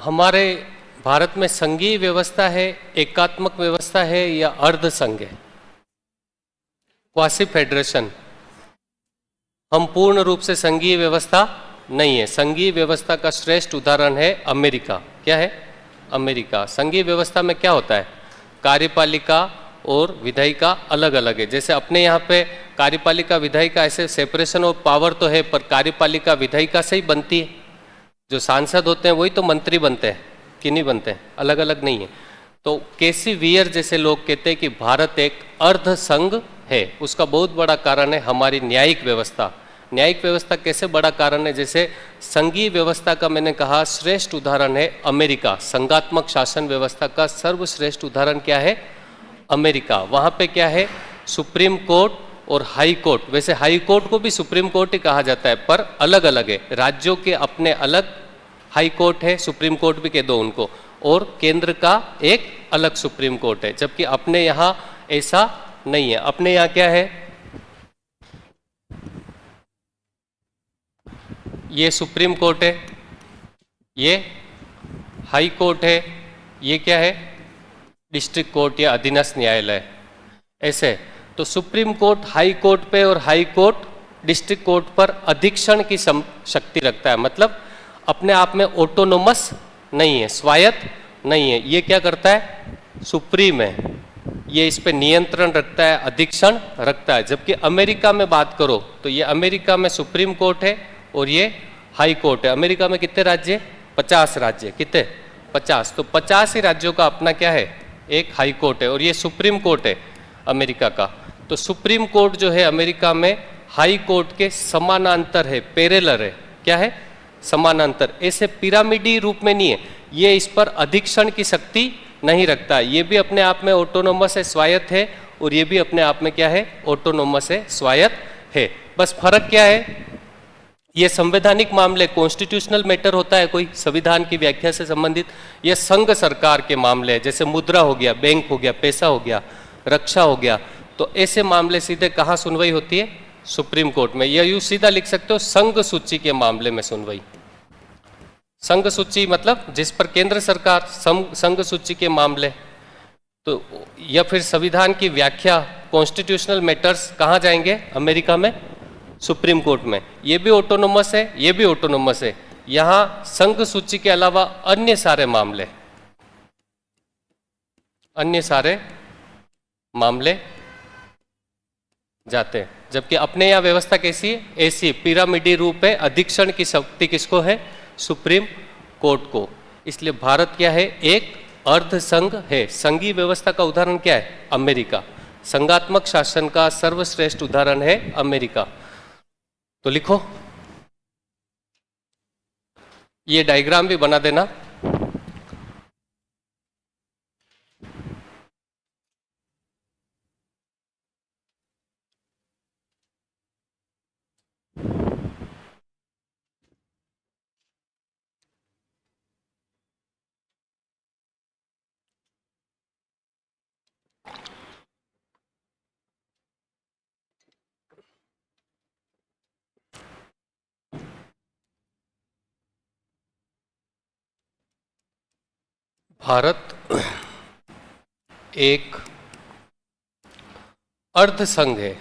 हमारे भारत में संघीय व्यवस्था है, एकात्मक व्यवस्था है या अर्ध संघ है? Quasi federation. हम पूर्ण रूप से संघीय व्यवस्था नहीं है। संघीय व्यवस्था का श्रेष्ठ उदाहरण है अमेरिका। क्या है? अमेरिका। संघीय व्यवस्था में क्या होता है? कार्यपालिका और विधायिका अलग अलग है। जैसे अपने यहाँ पे कार्यपालिका विधायिका ऐसे सेपरेशन ऑफ पावर तो है, पर कार्यपालिका विधायिका से ही बनती है। जो सांसद होते हैं वही तो मंत्री बनते हैं कि नहीं बनते हैं? अलग अलग नहीं है। तो केसी वियर जैसे लोग कहते हैं कि भारत एक अर्ध संघ है। उसका बहुत बड़ा कारण है हमारी न्यायिक व्यवस्था। न्यायिक व्यवस्था कैसे बड़ा कारण है? जैसे संघीय व्यवस्था का मैंने कहा श्रेष्ठ उदाहरण है अमेरिका। संघात्मक शासन व्यवस्था का सर्वश्रेष्ठ उदाहरण क्या है? अमेरिका। वहाँ पे क्या है? सुप्रीम कोर्ट और हाई कोर्ट। वैसे हाई कोर्ट को भी सुप्रीम कोर्ट ही कहा जाता है, पर अलग अलग है। राज्यों के अपने अलग हाई कोर्ट है, सुप्रीम कोर्ट भी कह दो उनको, और केंद्र का एक अलग सुप्रीम कोर्ट है। जबकि अपने यहाँ ऐसा नहीं है। अपने यहाँ क्या है? ये सुप्रीम कोर्ट है, ये हाई कोर्ट है, ये क्या है? डिस्ट्रिक्ट कोर्ट या अधीनस्थ न्यायालय। ऐसे तो सुप्रीम कोर्ट हाई कोर्ट पे और हाई कोर्ट डिस्ट्रिक्ट कोर्ट पर अधीक्षण की शक्ति रखता है। मतलब अपने आप में ऑटोनोमस नहीं है, स्वायत्त नहीं है। ये क्या करता है? सुप्रीम है। ये इस पे नियंत्रण रखता है, अधीक्षण रखता है। जबकि अमेरिका में बात करो तो ये अमेरिका में सुप्रीम कोर्ट है और ये हाई कोर्ट है। अमेरिका में कितने राज्य? 50 राज्य। कितने? 50। तो 50 ही राज्यों का अपना क्या है? एक हाई कोर्ट है, और ये सुप्रीम कोर्ट है अमेरिका का। तो सुप्रीम कोर्ट जो है अमेरिका में हाई कोर्ट के समानांतर है, पैरेलल है। क्या है? समानांतर। ऐसे पिरामिडी रूप में नहीं है। ये इस पर अधीक्षण की शक्ति नहीं रखता। ये भी अपने आप में ऑटोनोमस है, स्वायत्त है, और ये भी अपने आप में क्या है? ऑटोनोमस है, स्वायत्त है। बस फर्क क्या है? ये संवैधानिक मामले, कॉन्स्टिट्यूशनल मैटर होता है कोई संविधान की व्याख्या से संबंधित, ये संघ सरकार के मामले हैं। जैसे मुद्रा हो गया, बैंक हो गया, पैसा हो गया, रक्षा हो गया। तो ऐसे मामले सीधे कहाँ सुनवाई होती है? सुप्रीम कोर्ट में। या यूँ सीधा लिख सकते हो संघ सूची के मामले में सुनवाई। संघ सूची मतलब जिस पर केंद्र सरकार, संघ सूची के मामले। तो या फिर संविधान की व्याख्या, कॉन्स्टिट्यूशनल मैटर्स कहाँ जाएंगे? अमेरिका में सुप्रीम कोर्ट में। ये भी ऑटोनोमस है, ये भी ऑटोनोमस है। यहाँ संघ सूची के अलावा अन्य सारे मामले जाते हैं। जबकि अपने यहाँ व्यवस्था कैसी है? ऐसी पिरामिडी रूप है। अधीक्षण की शक्ति किसको है? सुप्रीम कोर्ट को। इसलिए भारत क्या है? एक अर्ध संघ है। संघीय व्यवस्था का उदाहरण क्या है? अमेरिका। संघात्मक शासन का सर्वश्रेष्ठ उदाहरण है अमेरिका। तो लिखो, ये डायग्राम भी बना देना। भारत एक अर्ध संघ है।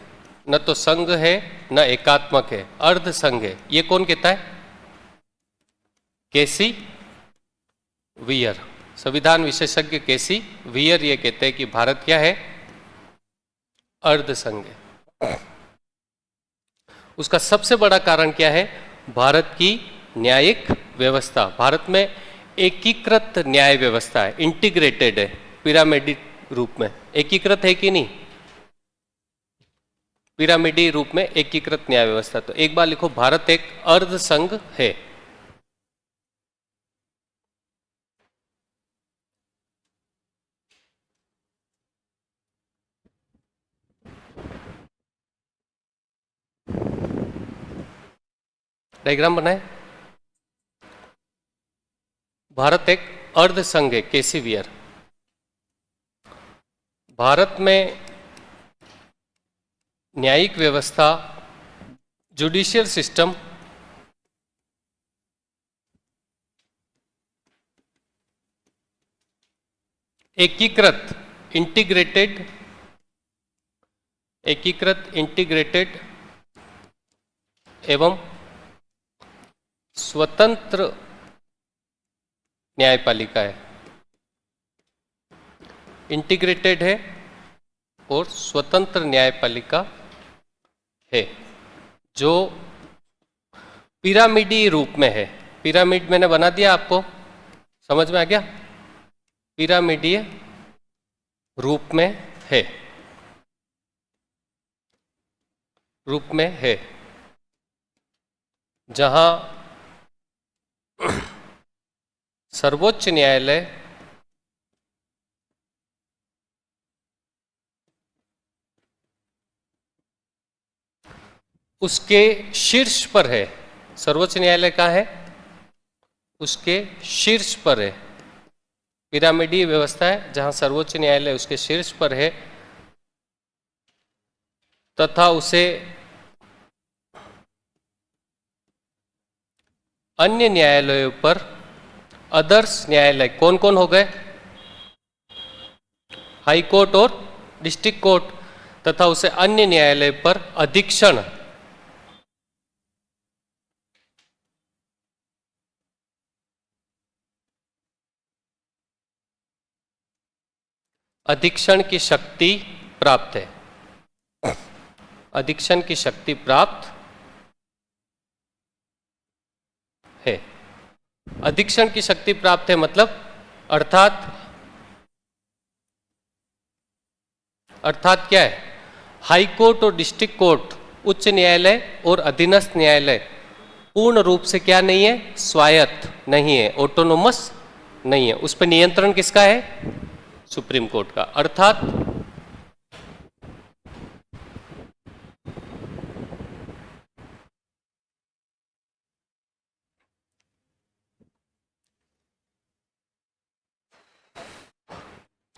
न तो संघ है न एकात्मक है, अर्ध संघ है। ये कौन कहता है? केसी वियर। संविधान विशेषज्ञ केसी वियर ये कहते हैं कि भारत क्या है? अर्ध संघ है। उसका सबसे बड़ा कारण क्या है? भारत की न्यायिक व्यवस्था। भारत में एकीकृत न्याय व्यवस्था है, इंटीग्रेटेड है, पिरामिडी रूप में। एकीकृत है कि नहीं? पिरामिडी रूप में एकीकृत न्याय व्यवस्था। तो एक बार लिखो, भारत एक अर्ध संघ है। डायग्राम बनाए। भारत एक अर्ध संघ है, केसी वियर। भारत में न्यायिक व्यवस्था, जुडिशियल सिस्टम एकीकृत इंटीग्रेटेड एवं स्वतंत्र न्यायपालिका है। इंटीग्रेटेड है और स्वतंत्र न्यायपालिका है, जो पिरामिडी रूप में है। पिरामिड मैंने बना दिया, आपको समझ में आ गया? पिरामिडीय रूप में है, जहां सर्वोच्च न्यायालय उसके शीर्ष पर है। सर्वोच्च न्यायालय कहाँ है? उसके शीर्ष पर है। पिरामिडीय व्यवस्था है जहां सर्वोच्च न्यायालय उसके शीर्ष पर है तथा उसे अन्य न्यायालयों पर अदर्श न्यायालय कौन कौन हो गए? हाई कोर्ट और डिस्ट्रिक्ट कोर्ट, तथा उसे अन्य न्यायालय पर अधीक्षण की शक्ति प्राप्त है। अधीक्षण की शक्ति प्राप्त है। अधीक्षण की शक्ति प्राप्त है मतलब अर्थात क्या है? हाई कोर्ट और डिस्ट्रिक्ट कोर्ट, उच्च न्यायालय और अधीनस्थ न्यायालय पूर्ण रूप से क्या नहीं है? स्वायत्त नहीं है, ऑटोनोमस नहीं है। उस पर नियंत्रण किसका है? सुप्रीम कोर्ट का। अर्थात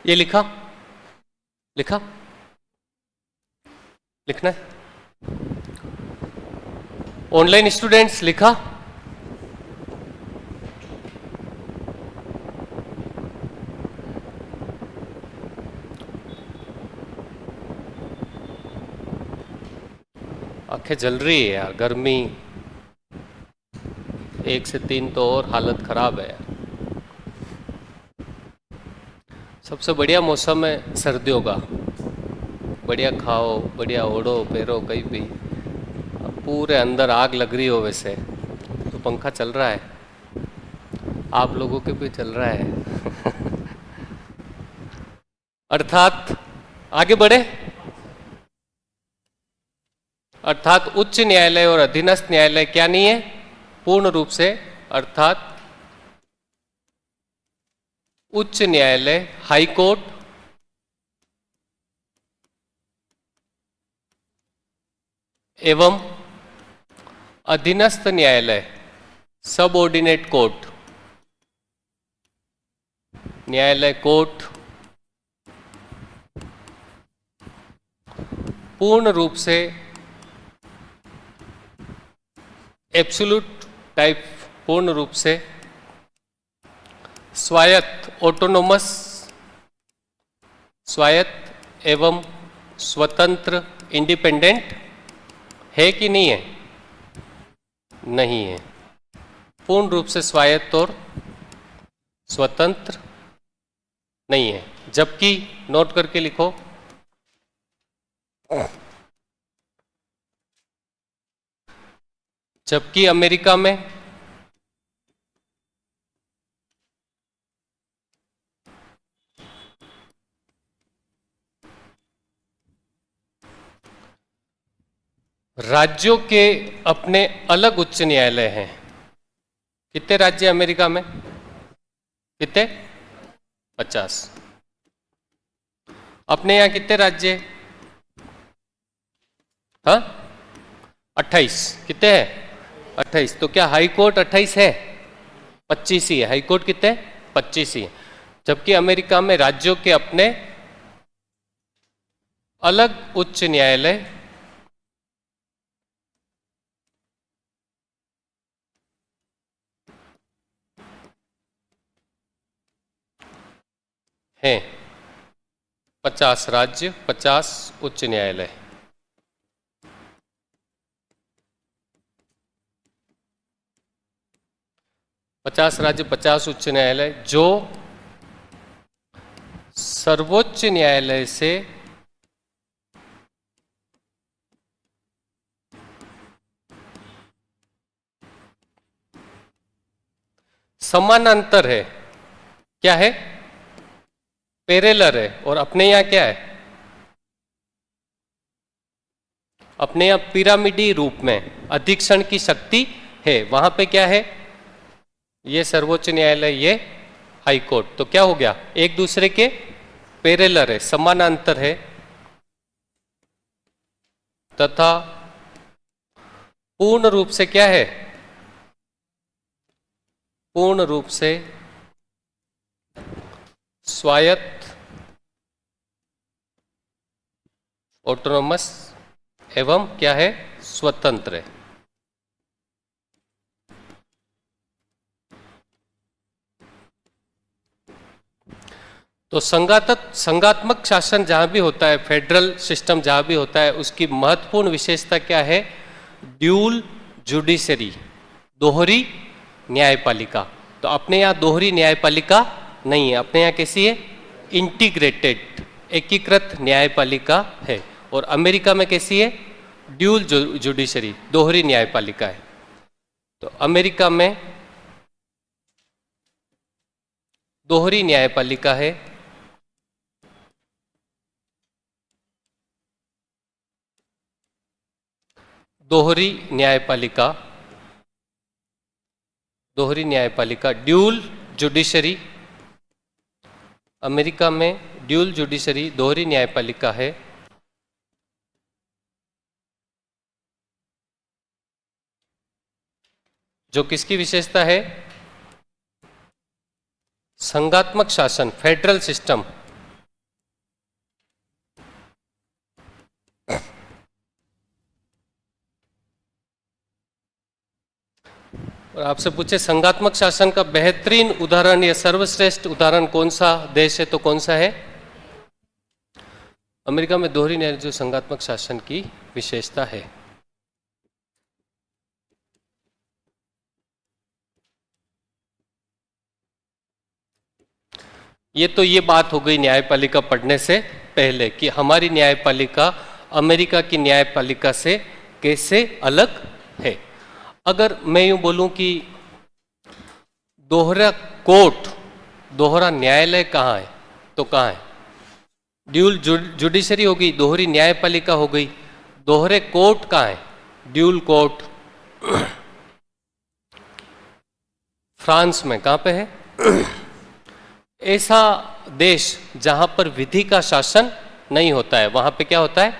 ये लिखा लिखना है। ऑनलाइन स्टूडेंट्स लिखा? आंखें जल रही है यार, गर्मी 1 से 3 तो और हालत खराब है। सबसे बढ़िया मौसम है सर्दियों का। बढ़िया खाओ, बढ़िया ओढ़ो पैरो, कहीं भी पूरे अंदर आग लग रही हो। वैसे तो पंखा चल रहा है, आप लोगों के भी चल रहा है। अर्थात आगे बढ़े। अर्थात उच्च न्यायालय और अधीनस्थ न्यायालय क्या नहीं है? पूर्ण रूप से। अर्थात उच्च न्यायालय, हाई कोर्ट एवं अधीनस्थ न्यायालय, सबऑर्डिनेट कोर्ट, न्यायालय कोर्ट पूर्ण रूप से एब्सोल्यूट टाइप, पूर्ण रूप से स्वायत्त, ऑटोनोमस, स्वायत्त एवं स्वतंत्र, इंडिपेंडेंट है कि नहीं है? नहीं है। पूर्ण रूप से स्वायत्त और स्वतंत्र नहीं है। जबकि नोट करके लिखो, जबकि अमेरिका में राज्यों के अपने अलग उच्च न्यायालय हैं। कितने राज्य अमेरिका में? कितने? 50। अपने यहाँ कितने राज्य? हाँ, 28। कितने हैं? 28। तो क्या हाई कोर्ट 28 है? 25 ही है। हाई कोर्ट कितने? 25 ही है। जबकि अमेरिका में राज्यों के अपने अलग उच्च न्यायालय हैं 50 राज्य, 50 उच्च न्यायालय। पचास राज्य, 50 उच्च न्यायालय जो सर्वोच्च न्यायालय से समानांतर है। क्या है? पैरेलल है। और अपने यहां क्या है? अपने यहां पिरामिडी रूप में अधीक्षण की शक्ति है। वहां पे क्या है? ये सर्वोच्च न्यायालय, ये हाई कोर्ट। तो क्या हो गया? एक दूसरे के पैरेलल है, समानांतर है, तथा पूर्ण रूप से क्या है? पूर्ण रूप से स्वायत्त, ऑटोनोमस एवं क्या है? स्वतंत्र है। तो संघात्मक शासन जहां भी होता है, फेडरल सिस्टम जहां भी होता है, उसकी महत्वपूर्ण विशेषता क्या है? ड्यूल जुडिशरी, दोहरी न्यायपालिका। तो अपने यहाँ दोहरी न्यायपालिका नहीं है। अपने यहाँ कैसी है? इंटीग्रेटेड, एकीकृत न्यायपालिका है। और अमेरिका में कैसी है? ड्यूल जुडिशरी, दोहरी न्यायपालिका है। तो अमेरिका में दोहरी न्यायपालिका है। दोहरी न्यायपालिका, दोहरी न्यायपालिका, ड्यूल जुडिशरी। अमेरिका में ड्यूल जुडिशरी, दोहरी न्यायपालिका है। जो किसकी विशेषता है? संघात्मक शासन, फेडरल सिस्टम। और आपसे पूछे संघात्मक शासन का बेहतरीन उदाहरण या सर्वश्रेष्ठ उदाहरण कौन सा देश है, तो कौन सा है? अमेरिका में दोहरी न्याय जो संघात्मक शासन की विशेषता है। ये बात हो गई न्यायपालिका पढ़ने से पहले कि हमारी न्यायपालिका अमेरिका की न्यायपालिका से कैसे अलग है। अगर मैं यूं बोलूं कि दोहरा कोर्ट, दोहरा न्यायालय कहाँ है, तो कहाँ है? ड्यूल जुडिशरी हो गई, दोहरी न्यायपालिका हो गई। दोहरे कोर्ट कहाँ है? ड्यूल कोर्ट फ्रांस में। कहाँ पे है? ऐसा देश जहां पर विधि का शासन नहीं होता है, वहां पे क्या होता है?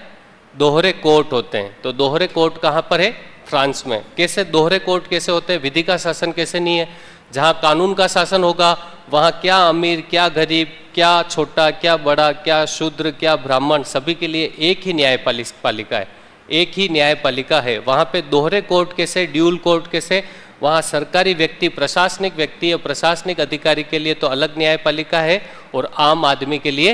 दोहरे कोर्ट होते हैं। तो दोहरे कोर्ट कहां पर है? फ्रांस में। कैसे दोहरे कोर्ट कैसे होते हैं? विधि का शासन कैसे नहीं है? जहां कानून का शासन होगा वहां क्या अमीर, क्या गरीब, क्या छोटा, क्या बड़ा, क्या शूद्र, क्या ब्राह्मण, सभी के लिए एक ही न्यायपालिका है, एक ही न्यायपालिका है। वहां पे दोहरे कोर्ट कैसे? ड्यूल कोर्ट कैसे? वहाँ सरकारी व्यक्ति, प्रशासनिक व्यक्ति या प्रशासनिक अधिकारी के लिए तो अलग न्यायपालिका है और आम आदमी के लिए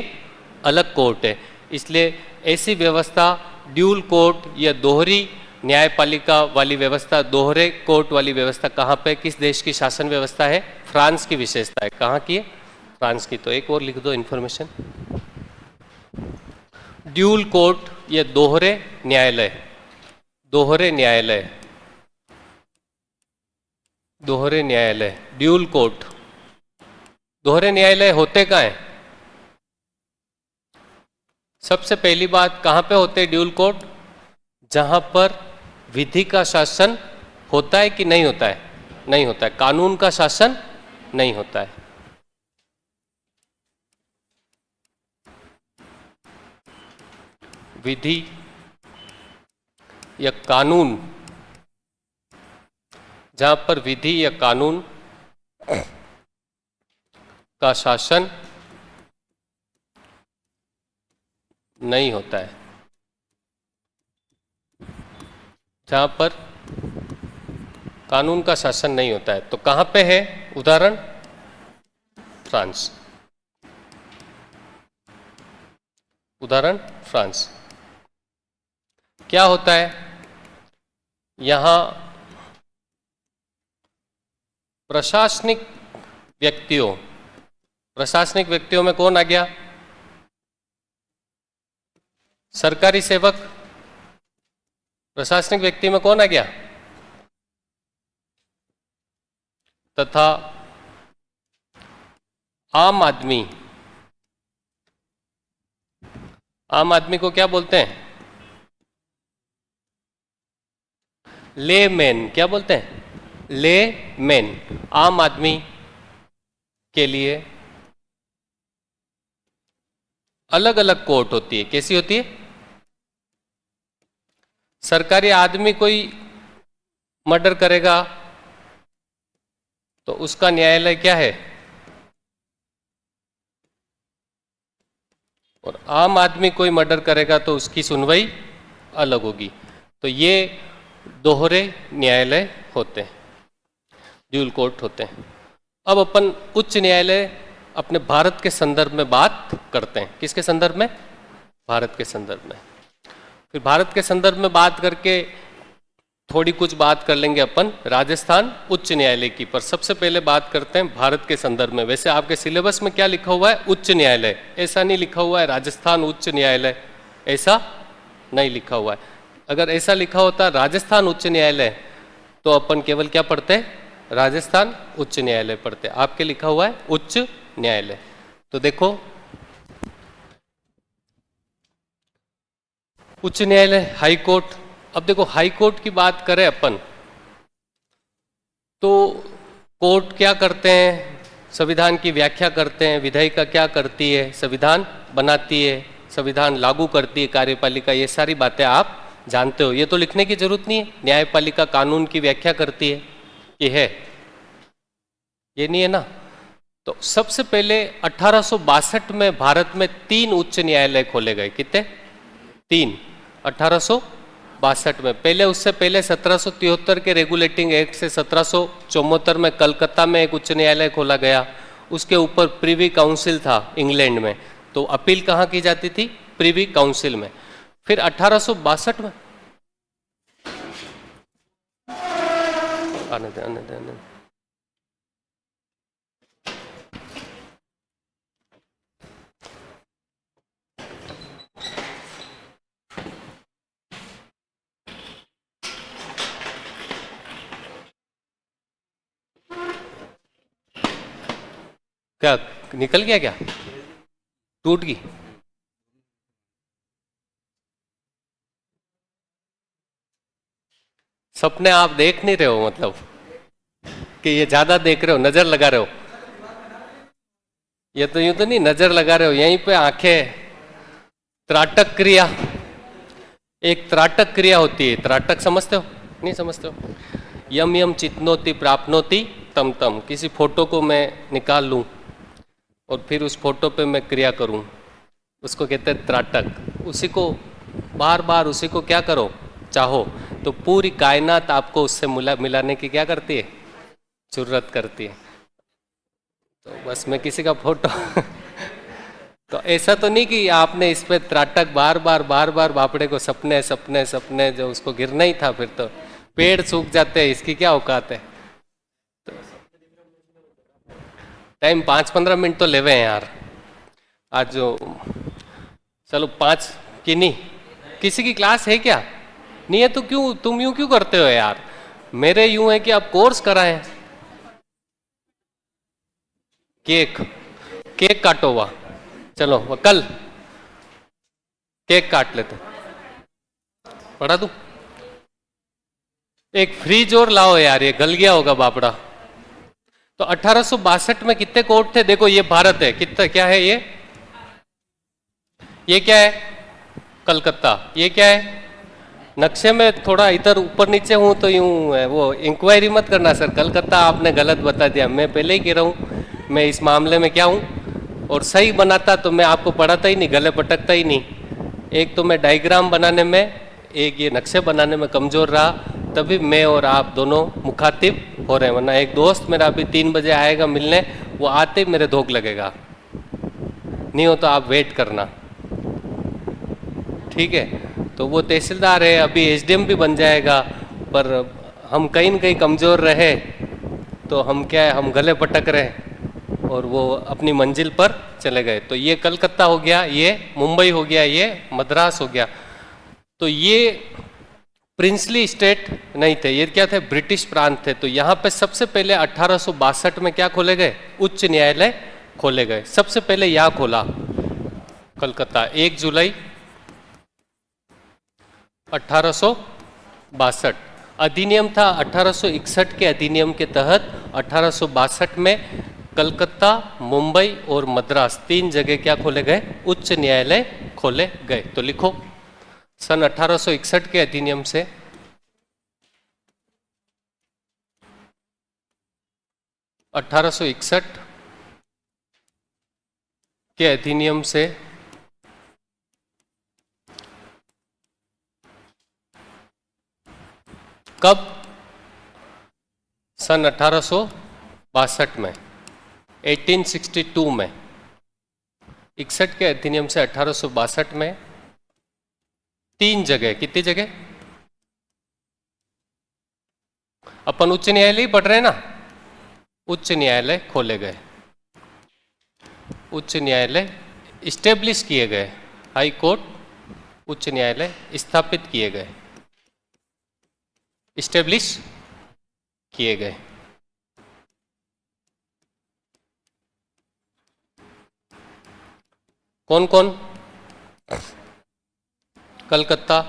अलग कोर्ट है। इसलिए ऐसी व्यवस्था, ड्यूल कोर्ट या दोहरी न्यायपालिका वाली व्यवस्था, दोहरे कोर्ट वाली व्यवस्था कहाँ पे, किस देश की शासन व्यवस्था है? फ्रांस की विशेषता है। कहाँ की है? फ्रांस की। तो एक और लिख दो इन्फॉर्मेशन, ड्यूल कोर्ट या दोहरे न्यायालय, दोहरे न्यायालय, दोहरे न्यायालय, ड्यूल कोर्ट। दोहरे न्यायालय होते कहाँ हैं? सबसे पहली बात, कहाँ पे होते हैं ड्यूल कोर्ट? जहां पर विधि का शासन होता है कि नहीं होता है? नहीं होता है। कानून का शासन नहीं होता है। विधि या कानून, जहां पर विधि या कानून का शासन नहीं होता है, जहां पर कानून का शासन नहीं होता है, तो कहां पे है उदाहरण? फ्रांस। उदाहरण फ्रांस। क्या होता है यहां प्रशासनिक व्यक्तियों में कौन आ गया? सरकारी सेवक। प्रशासनिक व्यक्ति में कौन आ गया? तथा आम आदमी। आम आदमी को क्या बोलते हैं? लेमैन। क्या बोलते हैं? लेमैन। आम आदमी के लिए अलग अलग कोर्ट होती है। कैसी होती है? सरकारी आदमी कोई मर्डर करेगा तो उसका न्यायालय क्या है? और आम आदमी कोई मर्डर करेगा तो उसकी सुनवाई अलग होगी। तो ये दोहरे न्यायालय होते हैं, ड्यूल कोर्ट होते हैं। अब अपन उच्च न्यायालय अपने भारत के संदर्भ में बात करते हैं। किसके संदर्भ में? भारत के संदर्भ में। फिर भारत के संदर्भ में बात करके थोड़ी कुछ बात कर लेंगे अपन राजस्थान उच्च न्यायालय की। पर सबसे पहले बात करते हैं भारत के संदर्भ में। वैसे आपके सिलेबस में क्या लिखा हुआ है? उच्च न्यायालय। ऐसा नहीं लिखा हुआ है राजस्थान उच्च न्यायालय, ऐसा नहीं लिखा हुआ है। अगर ऐसा लिखा होता राजस्थान उच्च न्यायालय तो अपन केवल क्या पढ़ते हैं? राजस्थान उच्च न्यायालय पढ़ते। आपके लिखा हुआ है उच्च न्यायालय। तो देखो उच्च न्यायालय, हाई कोर्ट। अब देखो हाई कोर्ट की बात करें अपन तो कोर्ट क्या करते हैं? संविधान की व्याख्या करते हैं। विधायिका क्या करती है? संविधान बनाती है, संविधान लागू करती है कार्यपालिका। ये सारी बातें आप जानते हो, ये तो लिखने की जरूरत नहीं है। न्यायपालिका कानून की व्याख्या करती है, ये है, ये नहीं है ना। तो सबसे पहले 1862 में भारत में 3 उच्च न्यायालय खोले गए। कितने? 3। 1862 में। पहले उससे पहले 1773 के रेगुलेटिंग एक्ट से 1774 में कलकत्ता में एक उच्च न्यायालय खोला गया। उसके ऊपर प्रिवी काउंसिल था इंग्लैंड में, तो अपील कहाँ की जाती थी? प्रिवी काउंसिल में। फिर 1862 में आने दे। क्या निकल गया? क्या टूट गई? सपने आप देख नहीं रहे हो, मतलब कि ये ज्यादा देख रहे हो, नजर लगा रहे हो? ये तो यूं तो नहीं नजर लगा रहे हो, यहीं पे आंखें। त्राटक क्रिया, एक त्राटक क्रिया होती है। त्राटक समझते हो? नहीं समझते हो? यम यम चितनोति प्राप्नोति तम तम। किसी फोटो को मैं निकाल लूं और फिर उस फोटो पे मैं क्रिया करूं, उसको कहते हैं त्राटक। उसी को बार बार उसी को क्या करो? चाहो। तो पूरी कायनात आपको उससे मिलाने की क्या करती है? जरूरत करती है। तो बस मैं किसी का फोटो तो ऐसा तो नहीं कि आपने इस पे त्राटक बार बार बापड़े को सपने सपने सपने, जो उसको गिरना ही था, फिर तो पेड़ सूख जाते हैं, इसकी क्या औकात है। तो टाइम 5-15 मिनट तो लेवे हैं यार आज। जो चलो 5 की नहीं, किसी की क्लास है क्या? नहीं है तो क्यों तुम यूं क्यों करते हो यार? मेरे यूं है कि आप कोर्स कराएं। केक काटो हुआ, चलो कल केक काट लेते। पढ़ा दूं? एक फ्रिज और लाओ यार, ये गल गया होगा बापड़ा। तो 1862 में कितने कोर्ट थे? देखो ये भारत है, कितना क्या है ये क्या है? कलकत्ता। ये क्या है? नक्शे में थोड़ा इधर ऊपर नीचे हूं तो यूं है, वो इंक्वायरी मत करना सर, कलकत्ता आपने गलत बता दिया। मैं पहले ही कह रहा हूं मैं इस मामले में क्या हूं, और सही बनाता तो मैं आपको पढ़ाता ही नहीं, गले पटकता ही नहीं। एक तो मैं डायग्राम बनाने में, एक ये नक्शे बनाने में कमजोर रहा, तभी मैं और आप दोनों मुखातिब हो रहे हैं। वरना एक दोस्त मेरा अभी 3 बजे आएगा मिलने, वो आते ही मेरे धोख लगेगा। नहीं हो तो आप वेट करना। ठीक है, तो वो तहसीलदार है, अभी एसडीएम भी बन जाएगा, पर हम कहीं न कहीं कमज़ोर रहे तो हम क्या है, हम गले पटक रहे और वो अपनी मंजिल पर चले गए। तो ये कलकत्ता हो गया, ये मुंबई हो गया, ये मद्रास हो गया। तो ये प्रिंसली स्टेट नहीं थे, ये क्या थे, ब्रिटिश प्रांत थे। तो यहाँ पे सबसे पहले 1862 में क्या खोले गए, उच्च न्यायालय खोले गए। सबसे पहले यहाँ खोला कलकत्ता, 1 जुलाई 1862। अधिनियम था 1861 के अधिनियम के तहत 1862 में कलकत्ता, मुंबई और मद्रास 3 जगह क्या खोले गए, उच्च न्यायालय खोले गए। तो लिखो सन 1861 के अधिनियम से 1861 के अधिनियम से कब, सन 1862 में, 1862 में, 61 के अधिनियम से 1862 में 3 जगह, कितनी जगह, अपन उच्च न्यायालय ही पढ़ रहे हैं ना, उच्च न्यायालय खोले गए, उच्च न्यायालय इस्टेब्लिश किए गए, हाई कोर्ट, उच्च न्यायालय स्थापित किए गए, इस्टेब्लिश किए गए। कौन कौन, कलकत्ता,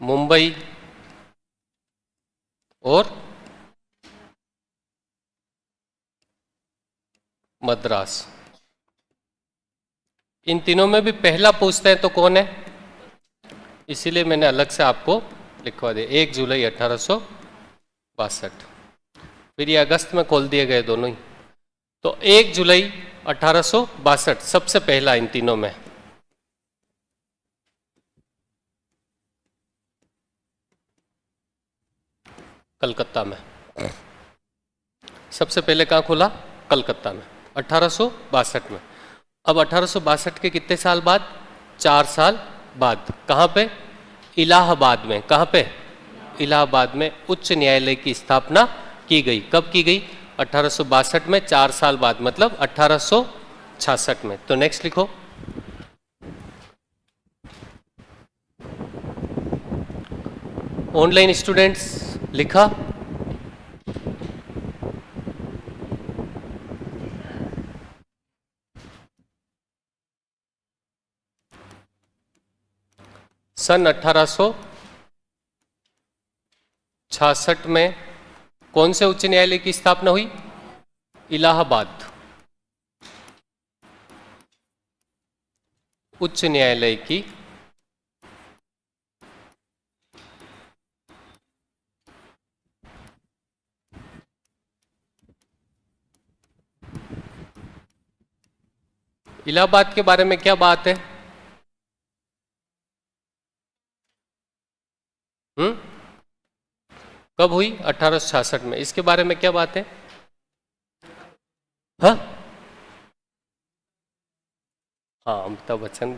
मुंबई और मद्रास। इन तीनों में भी पहला पूछते हैं तो कौन है, इसीलिए मैंने अलग से आपको लिखवा दिया, 1 जुलाई 1862। फिर ये अगस्त में खोल दिए गए दोनों ही। तो 1 जुलाई 1862 सबसे पहला इन तीनों में। कलकत्ता में सबसे पहले कहाँ खोला, कलकत्ता में 1862 में। अब 1862 के कितने साल बाद, 4 साल बाद, कहाँ पे, इलाहाबाद में। कहाँ पे, इलाहाबाद में उच्च न्यायालय की स्थापना की गई। कब की गई, 1862 में, 4 साल बाद, मतलब 1866 में। तो नेक्स्ट लिखो, ऑनलाइन स्टूडेंट्स लिखा, सन 1866 में कौन से उच्च न्यायालय की स्थापना हुई, इलाहाबाद उच्च न्यायालय की इलाहाबाद के बारे में क्या बात है, कब हुई, 1866 में। इसके बारे में क्या बात है, हाँ अमिताभ बच्चन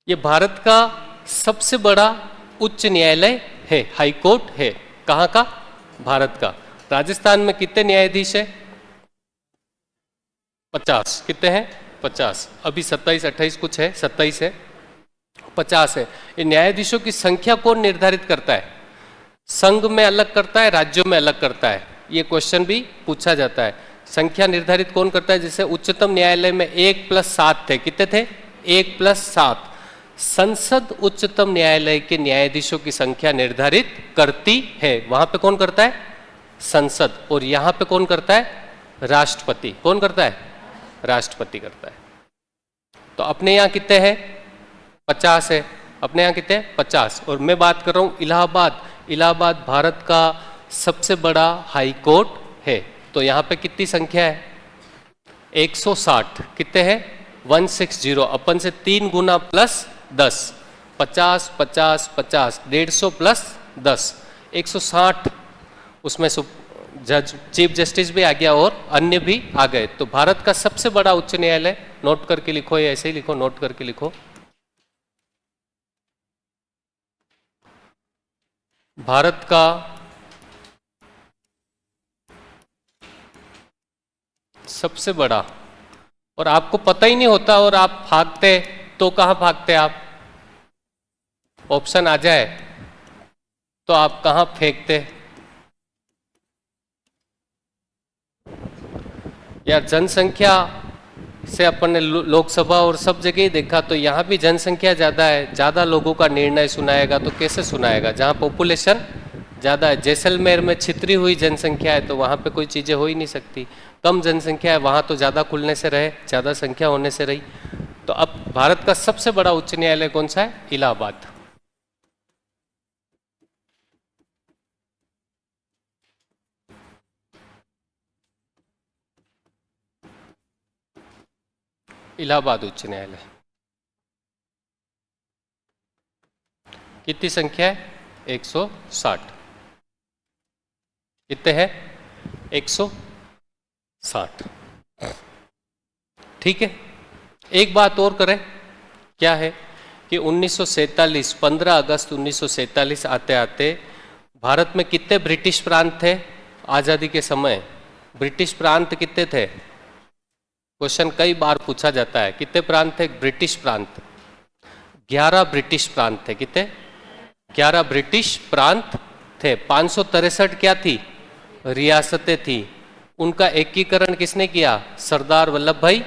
ये भारत का सबसे बड़ा उच्च न्यायालय है, हाई कोर्ट है। कहाँ का, भारत का। राजस्थान में कितने न्यायाधीश है, 50। कितने हैं, 50। अभी 27 28 कुछ है, 27 है, 50 है। इन न्यायाधीशों की संख्या कौन निर्धारित करता है, संघ में अलग करता है, राज्यों में अलग करता है। ये क्वेश्चन भी पूछा जाता है। संख्या निर्धारित कौन करता है, जैसे उच्चतम न्यायालय में 1+7 थे, कितने थे, 1+7। संसद उच्चतम न्यायालय के न्यायाधीशों की संख्या निर्धारित करती है। वहां पे कौन करता है, संसद। और यहां पे कौन करता है, राष्ट्रपति। कौन करता है, राष्ट्रपति करता है। तो अपने यहाँ कितने हैं, 50 है। अपने यहाँ कितने, 50। और मैं बात कर रहा हूँ इलाहाबाद। इलाहाबाद भारत का सबसे बड़ा हाई कोर्ट है। तो यहाँ पे कितनी संख्या है, 160। कितने हैं, 160। अपन से 3 गुना प्लस 10, 50 50 50, 150 प्लस 10, 160। उसमें जज चीफ जस्टिस भी आ गया और अन्य भी आ गए। तो भारत का सबसे बड़ा उच्च न्यायालय, नोट करके लिखो या ऐसे ही लिखो, नोट करके लिखो, भारत का सबसे बड़ा, और आपको पता ही नहीं होता और आप भागते, तो कहां भागते आप, ऑप्शन आ जाए तो आप कहां फेंकते। यार जनसंख्या से अपन ने लोकसभा और सब जगह ही देखा, तो यहाँ भी जनसंख्या ज़्यादा है, ज़्यादा लोगों का निर्णय सुनाएगा तो कैसे सुनाएगा, जहाँ पॉपुलेशन ज़्यादा है। जैसलमेर में छितरी हुई जनसंख्या है तो वहाँ पे कोई चीज़ें हो ही नहीं सकती। कम जनसंख्या है वहाँ तो ज़्यादा खुलने से रहे, ज़्यादा संख्या होने से रही। तो अब भारत का सबसे बड़ा उच्च न्यायालय कौन सा है? इलाहाबाद। इलाहाबाद उच्च न्यायालय। कितनी संख्या है? 160। कितने हैं? 160। ठीक है, एक बात और करें, क्या है कि 1947 15 अगस्त 1947 आते आते भारत में कितने ब्रिटिश प्रांत थे? आज़ादी के समय ब्रिटिश प्रांत कितने थे? क्वेश्चन कई बार पूछा जाता है, कितने प्रांत थे ब्रिटिश प्रांत? 11 ब्रिटिश प्रांत थे। कितने? 11 ब्रिटिश प्रांत थे। 563 क्या थी? रियासतें थी। उनका एकीकरण किसने किया? सरदार वल्लभ भाई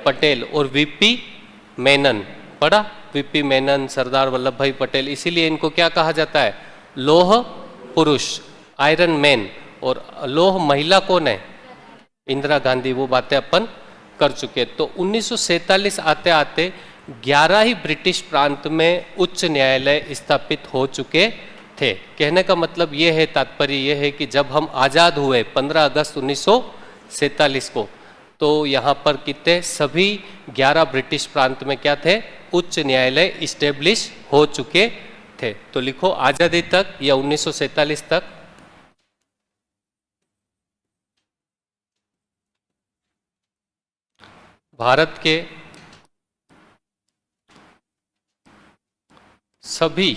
पटेल और वीपी मेनन। पढ़ा? वीपी मेनन, सरदार वल्लभ भाई पटेल, इसीलिए इनको क्या कहा जाता है? लौह पुरुष, आयरन मैन। और लौह महिला कौन है? इंदिरा गांधी। वो बातें अपन कर चुके। तो 1947 आते आते 11 ही ब्रिटिश प्रांत में उच्च न्यायालय स्थापित हो चुके थे। कहने का मतलब ये है, तात्पर्य ये है कि जब हम आज़ाद हुए 15 अगस्त 1947 को, तो यहाँ पर कितने? सभी 11 ब्रिटिश प्रांत में क्या थे? उच्च न्यायालय इस्टेब्लिश हो चुके थे। तो लिखो आज़ादी तक या 1947 तक भारत के सभी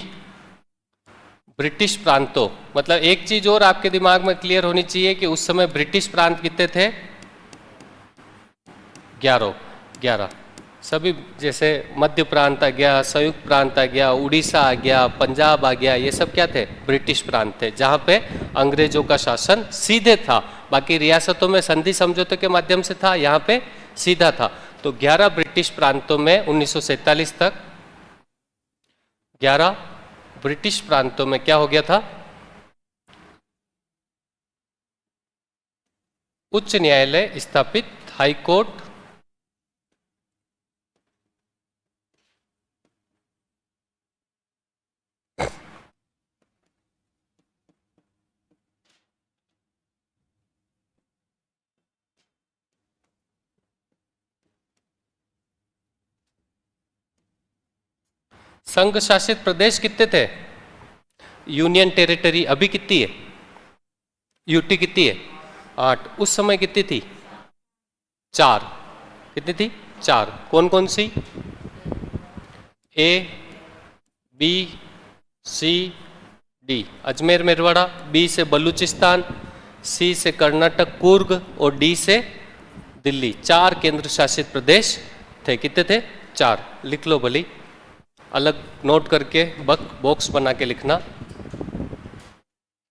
ब्रिटिश प्रांतों, मतलब एक चीज और आपके दिमाग में क्लियर होनी चाहिए कि उस समय ब्रिटिश प्रांत कितने थे? 11। सभी, जैसे मध्य प्रांत आ गया, संयुक्त प्रांत आ गया, उड़ीसा आ गया, पंजाब आ गया, ये सब क्या थे? ब्रिटिश प्रांत थे, जहाँ पे अंग्रेजों का शासन सीधे था। बाकी रियासतों में संधि समझौते के माध्यम से था, यहाँ पे सीधा था। तो 11 ब्रिटिश प्रांतों में 1947 तक 11 ब्रिटिश प्रांतों में क्या हो गया था? उच्च न्यायालय स्थापित, हाई कोर्ट, संघ शासित प्रदेश कितने थे? यूनियन टेरिटरी अभी कितनी है? यूटी कितनी है? 8। उस समय कितनी थी? 4। कितनी थी? 4। कौन कौन सी? ए, बी, सी, डी। अजमेर मेरवाड़ा, बी से बलूचिस्तान, सी से कर्नाटक कुर्ग और डी से दिल्ली। 4 केंद्र शासित प्रदेश थे। कितने थे? 4। लिख लो भली, अलग नोट करके बॉक्स बना के लिखना।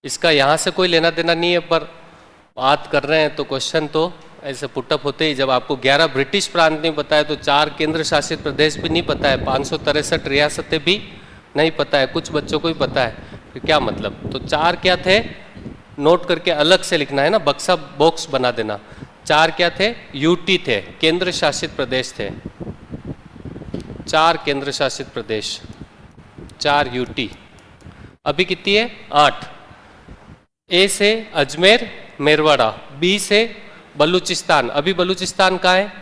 इसका यहाँ से कोई लेना देना नहीं है, पर बात कर रहे हैं तो क्वेश्चन तो ऐसे पुटअप होते ही। जब आपको 11 ब्रिटिश प्रांत नहीं पता है तो 4 केंद्र शासित प्रदेश भी नहीं पता है, 563 रियासतें भी नहीं पता है, कुछ बच्चों को ही पता है, फिर क्या मतलब? तो 4 क्या थे? नोट करके अलग से लिखना है ना, बक्सा बॉक्स बना देना। 4 क्या थे? यूटी थे, केंद्र शासित प्रदेश थे। 4 केंद्र शासित प्रदेश, 4 यूटी। अभी कितनी है? 8। ए से अजमेर मेरवाड़ा, बी से बलूचिस्तान, अभी बलूचिस्तान कहाँ है?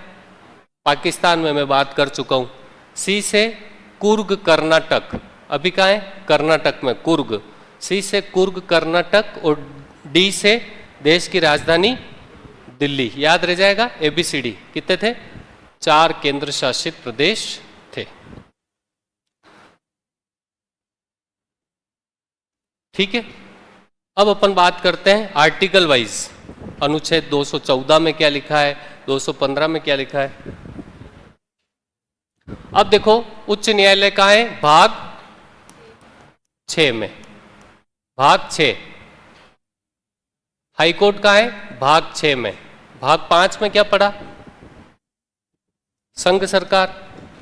पाकिस्तान में, मैं बात कर चुका हूँ। सी से कुर्ग कर्नाटक, अभी कहाँ है? कर्नाटक में, कुर्ग। सी से कुर्ग कर्नाटक और डी से देश की राजधानी दिल्ली, याद रह जाएगा। ABCD कितने थे? 4 केंद्र शासित प्रदेश थे। ठीक है, अब अपन बात करते हैं आर्टिकल वाइज। अनुच्छेद 214 में क्या लिखा है, 215 में क्या लिखा है। अब देखो उच्च न्यायालय कहाँ है? भाग 6 में, भाग 6। हाई कोर्ट कहाँ है? भाग 6 में। भाग 5 में क्या पढ़ा? संघ सरकार।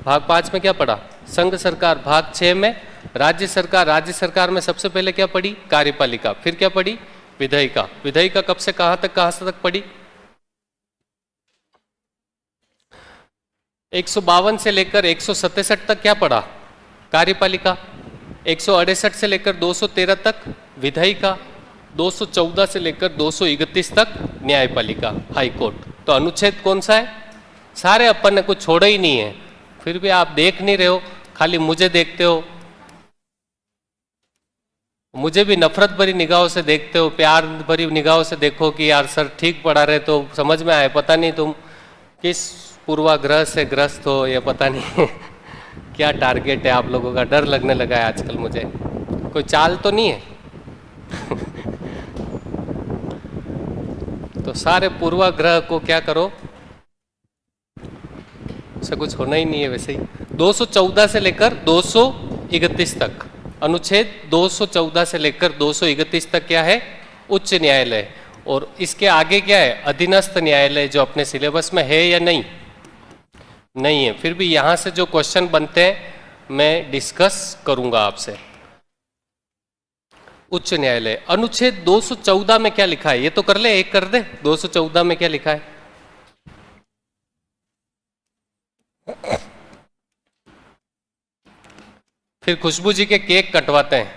भाग 5 में क्या पढ़ा? संघ सरकार। भाग 6 में राज्य सरकार। राज्य सरकार में सबसे पहले क्या पढ़ी? कार्यपालिका। फिर क्या पढ़ी? विधायिका। विधायिका कब से कहां तक पढ़ी? 152 से लेकर 167 तक क्या पढ़ा? कार्यपालिका। 168 से लेकर 213 तक विधायिका। 214 से लेकर 231 तक न्यायपालिका, हाई कोर्ट। तो अनुच्छेद कौन सा है? सारे अपन ने कुछ छोड़ा ही नहीं है। फिर भी आप देख नहीं रहे हो, खाली मुझे देखते हो, मुझे भी नफरत भरी निगाहों से देखते हो। प्यार भरी निगाहों से देखो कि यार सर ठीक पढ़ा रहे तो समझ में आए। पता नहीं तुम किस पूर्वाग्रह से ग्रस्त हो, या पता नहीं क्या टारगेट है आप लोगों का। डर लगने लगा है आजकल मुझे। कोई चाल तो नहीं है? तो सारे पूर्वाग्रह को क्या करो, उसे कुछ होना ही नहीं है वैसे ही। 214 से लेकर 231 तक, अनुच्छेद 214 से लेकर 231 तक क्या है? उच्च न्यायालय। और इसके आगे क्या है? अधीनस्थ न्यायालय, जो अपने सिलेबस में है या नहीं? नहीं है। फिर भी यहां से जो क्वेश्चन बनते हैं मैं डिस्कस करूंगा आपसे। उच्च न्यायालय, अनुच्छेद 214 में क्या लिखा है? ये तो कर ले, एक कर दे। 214 में क्या लिखा है? फिर खुशबू जी के केक कटवाते हैं।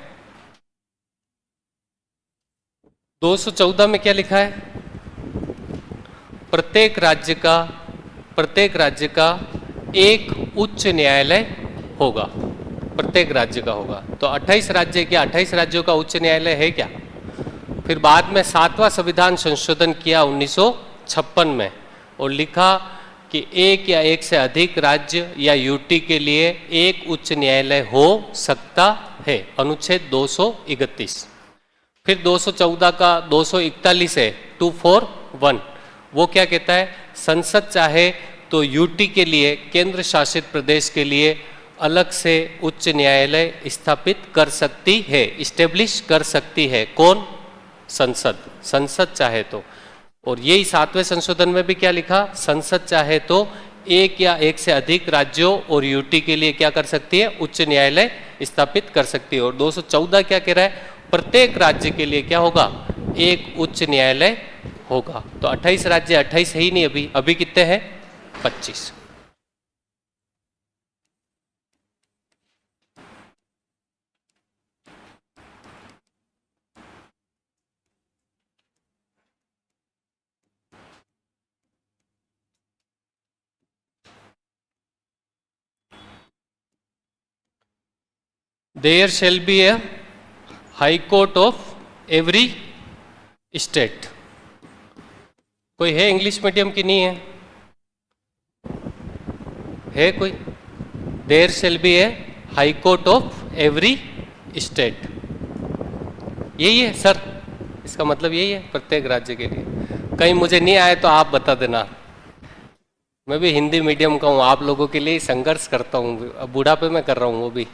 214 में क्या लिखा है? प्रत्येक राज्य का एक उच्च न्यायालय होगा। प्रत्येक राज्य का होगा। तो 28 राज्य, क्या 28 राज्यों का उच्च न्यायालय है क्या? फिर बाद में 7वां संविधान संशोधन किया 1956 में, और लिखा कि एक या एक से अधिक राज्य या यूटी के लिए एक उच्च न्यायालय हो सकता है, अनुच्छेद 231। फिर 214 का 241 है, 241, वो क्या कहता है? संसद चाहे तो यूटी के लिए, केंद्र शासित प्रदेश के लिए अलग से उच्च न्यायालय स्थापित कर सकती है, इस्टेब्लिश कर सकती है। कौन? संसद। संसद चाहे तो। और यही 7वें संशोधन में भी क्या लिखा? संसद चाहे तो एक या एक से अधिक राज्यों और यूटी के लिए क्या कर सकती है? उच्च न्यायालय स्थापित कर सकती है। और 214 क्या कह रहा है? प्रत्येक राज्य के लिए क्या होगा? एक उच्च न्यायालय होगा। तो 28 राज्य, 28 है ही नहीं अभी कितने हैं? 25। There shall be a high court of every state। कोई है इंग्लिश मीडियम की? नहीं है? है कोई? There shall be a high court of every state। यही है सर, इसका मतलब यही है प्रत्येक राज्य के लिए। कहीं मुझे नहीं आए तो आप बता देना। मैं भी हिंदी मीडियम का हूँ, आप लोगों के लिए संघर्ष करता हूँ। अब बुढ़ापे में कर रहा हूँ वो भी।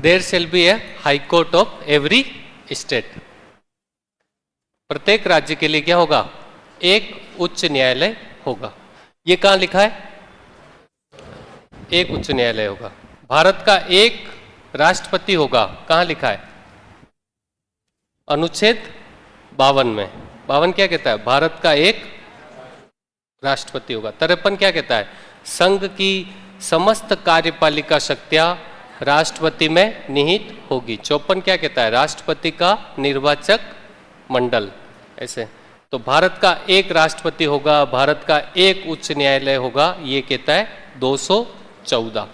There shall be a high court of every state। प्रत्येक राज्य के लिए क्या होगा? एक उच्च न्यायालय होगा। ये कहाँ लिखा है? एक उच्च न्यायालय होगा। भारत का एक राष्ट्रपति होगा, कहाँ लिखा है? अनुच्छेद 52 में। 52 क्या कहता है? भारत का एक राष्ट्रपति होगा। 53 क्या कहता है? संघ की समस्त कार्यपालिका शक्तियां राष्ट्रपति में निहित होगी। 54 क्या कहता है? राष्ट्रपति का निर्वाचक मंडल। ऐसे तो भारत का एक राष्ट्रपति होगा, भारत का एक उच्च न्यायालय होगा, ये कहता है 214।